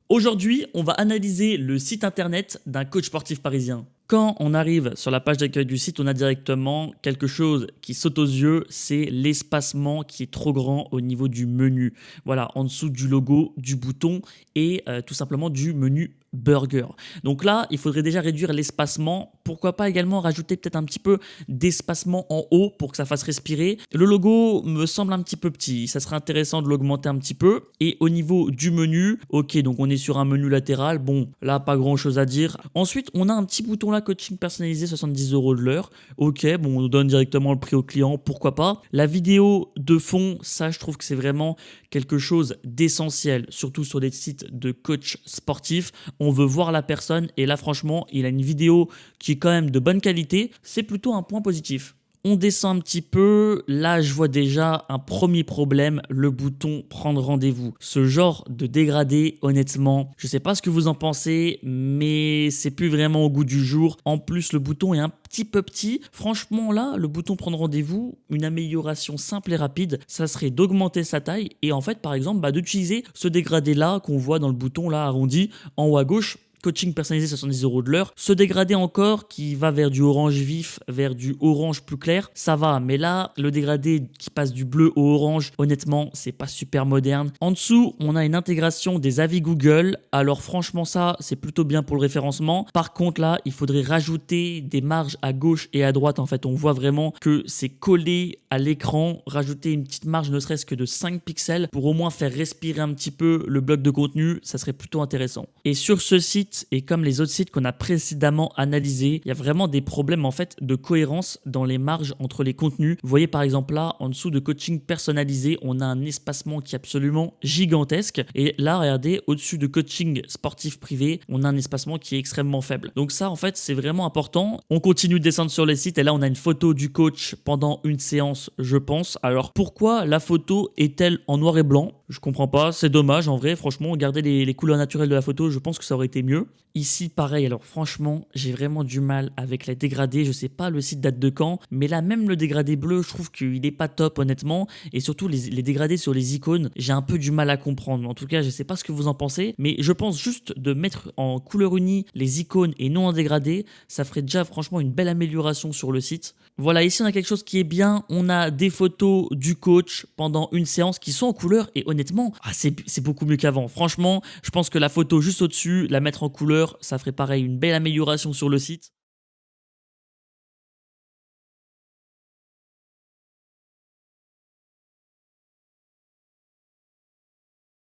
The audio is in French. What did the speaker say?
Aujourd'hui, on va analyser le site internet d'un coach sportif parisien. Quand on arrive sur la page d'accueil du site, on a directement quelque chose qui saute aux yeux, c'est l'espacement qui est trop grand au niveau du menu. Voilà, en dessous du logo, du bouton et tout simplement du menu burger. Donc là, il faudrait déjà réduire l'espacement. Pourquoi pas également rajouter peut-être un petit peu d'espacement en haut pour que ça fasse respirer. Le logo me semble un petit peu petit. Ça serait intéressant de l'augmenter un petit peu. Et au niveau du menu, ok, donc on est sur un menu latéral. Bon, là, pas grand chose à dire. Ensuite, on a un petit bouton là, coaching personnalisé, 70 € de l'heure. Ok, bon, on donne directement le prix au client. Pourquoi pas. La vidéo de fond, ça, je trouve que c'est vraiment quelque chose d'essentiel, surtout sur des sites de coach sportif. On veut voir la personne et là franchement il a une vidéo qui est quand même de bonne qualité, c'est plutôt un point positif. On descend un petit peu, là je vois déjà un premier problème, le bouton prendre rendez-vous. Ce genre de dégradé, honnêtement, je sais pas ce que vous en pensez, mais c'est plus vraiment au goût du jour. En plus le bouton est un petit peu petit. Franchement là, le bouton prendre rendez-vous, une amélioration simple et rapide, ça serait d'augmenter sa taille et en fait par exemple d'utiliser ce dégradé là qu'on voit dans le bouton là arrondi en haut à gauche. Coaching personnalisé 70 € de l'heure. Se dégrader encore qui va vers du orange vif, vers du orange plus clair, ça va. Mais là, le dégradé qui passe du bleu au orange, honnêtement, c'est pas super moderne. En dessous, on a une intégration des avis Google. Alors franchement, ça, c'est plutôt bien pour le référencement. Par contre, là, il faudrait rajouter des marges à gauche et à droite. En fait, on voit vraiment que c'est collé à l'écran. Rajouter une petite marge, ne serait-ce que de 5 pixels pour au moins faire respirer un petit peu le bloc de contenu. Ça serait plutôt intéressant. Et sur ce site, et comme les autres sites qu'on a précédemment analysés, il y a vraiment des problèmes en fait de cohérence dans les marges entre les contenus. Vous voyez par exemple là, en dessous de coaching personnalisé, on a un espacement qui est absolument gigantesque. Et là, regardez, au-dessus de coaching sportif privé, on a un espacement qui est extrêmement faible. Donc ça, en fait, c'est vraiment important. On continue de descendre sur les sites et là, on a une photo du coach pendant une séance, je pense. Alors pourquoi la photo est-elle en noir et blanc? Je comprends pas, c'est dommage en vrai. Franchement, garder les couleurs naturelles de la photo, je pense que ça aurait été mieux. Ici, pareil, alors franchement, j'ai vraiment du mal avec les dégradés. Je sais pas le site date de quand, mais là, même le dégradé bleu, je trouve qu'il est pas top, honnêtement. Et surtout, les dégradés sur les icônes, j'ai un peu du mal à comprendre. En tout cas, je sais pas ce que vous en pensez, mais je pense juste de mettre en couleur unie les icônes et non en dégradé, ça ferait déjà franchement une belle amélioration sur le site. Voilà, ici, on a quelque chose qui est bien. On a des photos du coach pendant une séance qui sont en couleur et honnêtement, c'est beaucoup mieux qu'avant. Franchement, je pense que la photo juste au-dessus, la mettre en couleur, ça ferait pareil, une belle amélioration sur le site.